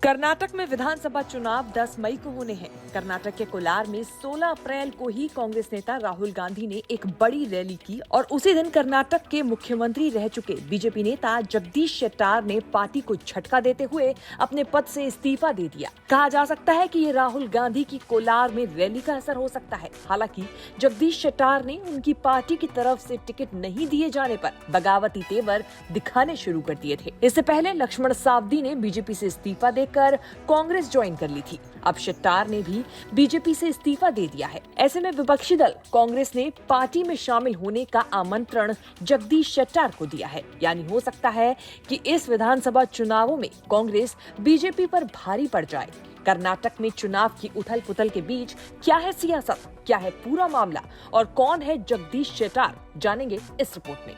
कर्नाटक में विधानसभा चुनाव 10 मई को होने हैं। कर्नाटक के कोलार में 16 अप्रैल को ही कांग्रेस नेता राहुल गांधी ने एक बड़ी रैली की और उसी दिन कर्नाटक के मुख्यमंत्री रह चुके बीजेपी नेता जगदीश शेट्टार ने पार्टी को झटका देते हुए अपने पद से इस्तीफा दे दिया। कहा जा सकता है कि ये राहुल गांधी की कोलार में रैली का असर हो सकता है। हालांकि जगदीश शेट्टार ने उनकी पार्टी की तरफ से टिकट नहीं दिए जाने पर बगावती तेवर दिखाने शुरू कर दिए थे। इससे पहले लक्ष्मण सावदी ने बीजेपी से इस्तीफा कर कांग्रेस ज्वाइन कर ली थी। अब शेट्टार ने भी बीजेपी से इस्तीफा दे दिया है। ऐसे में विपक्षी दल कांग्रेस ने पार्टी में शामिल होने का आमंत्रण जगदीश शेट्टार को दिया है। यानी हो सकता है कि इस विधानसभा चुनावों में कांग्रेस बीजेपी पर भारी पड़ जाए। कर्नाटक में चुनाव की उथल पुथल के बीच क्या है सियासत, क्या है पूरा मामला और कौन है जगदीश शेट्टार, जानेंगे इस रिपोर्ट में।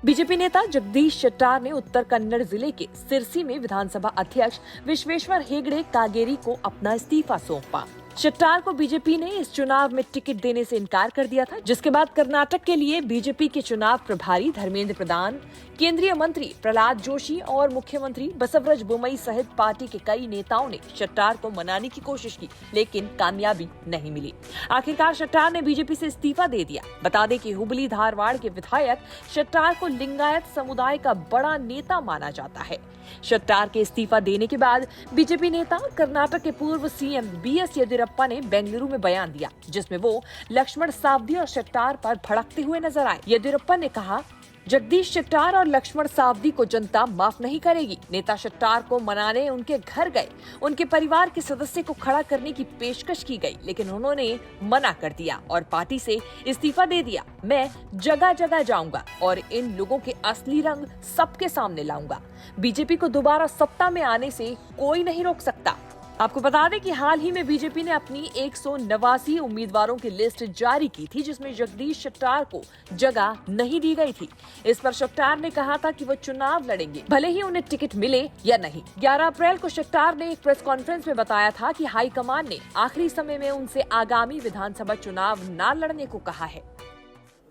बीजेपी नेता जगदीश शेट्टार ने उत्तर कन्नड़ जिले के सिरसी में विधानसभा अध्यक्ष विश्वेश्वर हेगड़े कागेरी को अपना इस्तीफा सौंपा। शेट्टार को बीजेपी ने इस चुनाव में टिकट देने से इनकार कर दिया था, जिसके बाद कर्नाटक के लिए बीजेपी के चुनाव प्रभारी धर्मेंद्र प्रधान, केंद्रीय मंत्री प्रहलाद जोशी और मुख्यमंत्री बसवराज बोम्मई सहित पार्टी के कई नेताओं ने शेट्टार को मनाने की कोशिश की, लेकिन कामयाबी नहीं मिली। आखिरकार शेट्टार ने बीजेपी से इस्तीफा दे दिया। बता दें कि हुबली धारवाड़ के विधायक शेट्टार को लिंगायत समुदाय का बड़ा नेता माना जाता है। शेट्टार के इस्तीफा देने के बाद बीजेपी नेता कर्नाटक के पूर्व सीएम बीएस येदियुरप्पा ने बेंगलुरु में बयान दिया, जिसमें वो लक्ष्मण सावदी और शेट्टार पर भड़कते हुए नजर आए। येदियुरप्पा ने कहा, जगदीश शेट्टार और लक्ष्मण सावदी को जनता माफ नहीं करेगी। नेता शेट्टार को मनाने उनके घर गए, उनके परिवार के सदस्य को खड़ा करने की पेशकश की गई, लेकिन उन्होंने मना कर दिया और पार्टी से इस्तीफा दे दिया। मैं जगह जगह जाऊंगा और इन लोगों के असली रंग सबके सामने लाऊंगा। बीजेपी को दोबारा सत्ता में आने से कोई नहीं रोक सकता। आपको बता दें कि हाल ही में बीजेपी ने अपनी 189 उम्मीदवारों की लिस्ट जारी की थी, जिसमें जगदीश शेट्टार को जगह नहीं दी गई थी। इस पर शेट्टार ने कहा था कि वो चुनाव लड़ेंगे, भले ही उन्हें टिकट मिले या नहीं। 11 अप्रैल को शेट्टार ने एक प्रेस कॉन्फ्रेंस में बताया था कि हाईकमान ने आखिरी समय में उनसे आगामी विधानसभा चुनाव न लड़ने को कहा है।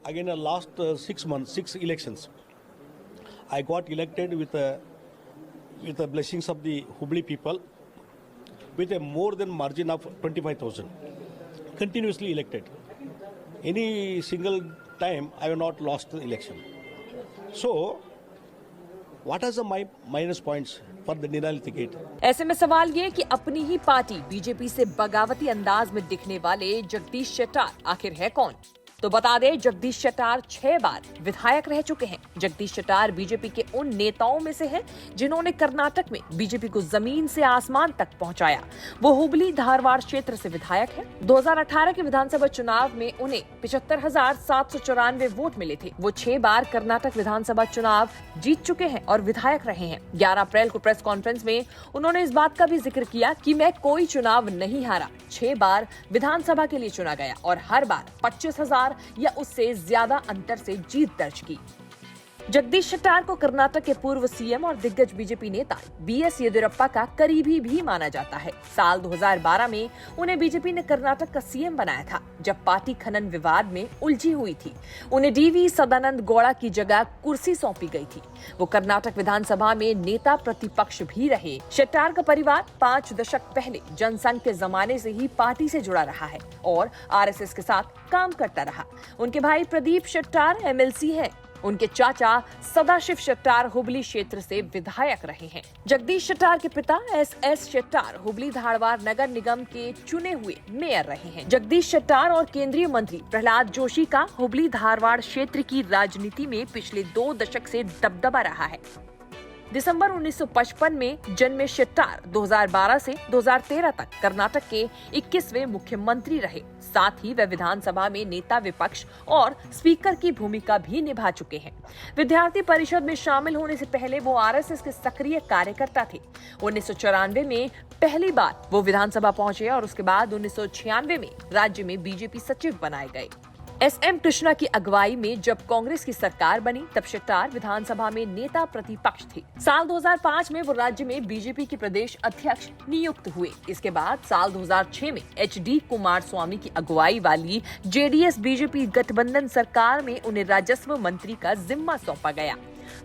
Again, last 6 months, 6 elections, I got elected with the blessings of the Hubli people, with a more than margin of 25,000, continuously elected. Any single time I have not lost the election. So, what are the minus points for the Nirali ticket? ऐसे में सवाल ये कि अपनी ही party BJP से बगावती अंदाज में दिखने वाले जगदीश शेट्टार आखिर है कौन? तो बता दें, जगदीश शेट्टार 6 बार विधायक रह चुके हैं। जगदीश शेट्टार बीजेपी के उन नेताओं में से हैं जिन्होंने कर्नाटक में बीजेपी को जमीन से आसमान तक पहुंचाया। वो हुबली धारवाड़ क्षेत्र से विधायक हैं। 2018 के विधानसभा चुनाव में उन्हें 75,794 वोट मिले थे। वो 6 बार कर्नाटक विधानसभा चुनाव जीत चुके हैं और विधायक रहे हैं। 11 अप्रैल को प्रेस कॉन्फ्रेंस में उन्होंने इस बात का भी जिक्र किया कि मैं कोई चुनाव नहीं हारा, 6 बार विधानसभा के लिए चुना गया और हर बार 25,000 या उससे ज्यादा अंतर से जीत दर्ज की। जगदीश शेट्टार को कर्नाटक के पूर्व सीएम और दिग्गज बीजेपी नेता बीएस येदियुरप्पा का करीबी भी माना जाता है। साल 2012 में उन्हें बीजेपी ने कर्नाटक का सीएम बनाया था, जब पार्टी खनन विवाद में उलझी हुई थी। उन्हें डीवी सदानंद गौड़ा की जगह कुर्सी सौंपी गई थी। वो कर्नाटक विधानसभा में नेता प्रतिपक्ष भी रहे। शेट्टार का परिवार 5 दशक पहले जनसंघ के जमाने से ही पार्टी से जुड़ा रहा है और आरएसएस के साथ काम करता रहा। उनके भाई प्रदीप शेट्टार एमएलसी हैं। उनके चाचा सदाशिव शेट्टार हुबली क्षेत्र से विधायक रहे हैं। जगदीश शेट्टार के पिता एस शेट्टार हुबली धारवाड़ नगर निगम के चुने हुए मेयर रहे हैं। जगदीश शेट्टार और केंद्रीय मंत्री प्रहलाद जोशी का हुबली धारवाड़ क्षेत्र की राजनीति में पिछले 2 दशक से दबदबा रहा है। दिसंबर 1955 में जन्मे शेट्टार 2012 से 2013 तक कर्नाटक के 21वें मुख्यमंत्री रहे। साथ ही वे विधानसभा में नेता विपक्ष और स्पीकर की भूमिका भी निभा चुके हैं। विद्यार्थी परिषद में शामिल होने से पहले वो आरएसएस के सक्रिय कार्यकर्ता थे। 1994 में पहली बार वो विधानसभा पहुंचे और उसके बाद 1996 में राज्य में बीजेपी सचिव बनाए गए। एसएम कृष्णा की अगुवाई में जब कांग्रेस की सरकार बनी, तब शेट्टार विधानसभा में नेता प्रतिपक्ष थे। साल 2005 में वो राज्य में बीजेपी के प्रदेश अध्यक्ष नियुक्त हुए। इसके बाद साल 2006 में एचडी कुमारस्वामी की अगुवाई वाली जेडीएस बीजेपी गठबंधन सरकार में उन्हें राजस्व मंत्री का जिम्मा सौंपा गया।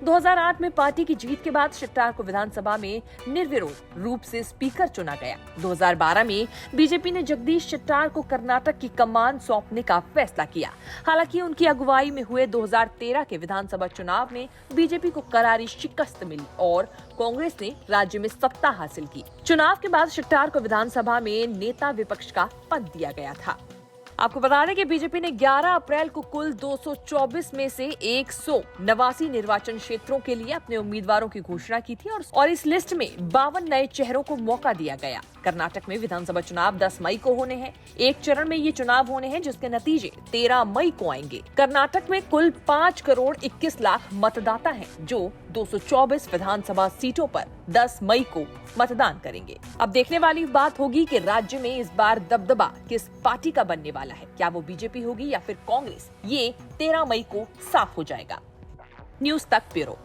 2008 में पार्टी की जीत के बाद शेट्टार को विधानसभा में निर्विरोध रूप से स्पीकर चुना गया। 2012 में बीजेपी ने जगदीश शेट्टार को कर्नाटक की कमान सौंपने का फैसला किया। हालांकि उनकी अगुवाई में हुए 2013 के विधानसभा चुनाव में बीजेपी को करारी शिकस्त मिली और कांग्रेस ने राज्य में सत्ता हासिल की। चुनाव के बाद शेट्टार को विधानसभा में नेता विपक्ष का पद दिया गया था। आपको बता दें कि बीजेपी ने 11 अप्रैल को कुल 224 में से 189 निर्वाचन क्षेत्रों के लिए अपने उम्मीदवारों की घोषणा की थी और इस लिस्ट में 52 नए चेहरों को मौका दिया गया। कर्नाटक में विधानसभा चुनाव 10 मई को होने हैं। एक चरण में ये चुनाव होने हैं जिसके नतीजे 13 मई को आएंगे। कर्नाटक में कुल 5 करोड़ 21 लाख मतदाता हैं जो 224 विधानसभा सीटों पर 10 मई को मतदान करेंगे। अब देखने वाली बात होगी कि राज्य में इस बार दबदबा किस पार्टी का बनने वाला है, क्या वो बीजेपी होगी या फिर कांग्रेस, ये 13 मई को साफ हो जाएगा। न्यूज़ तक ब्यूरो।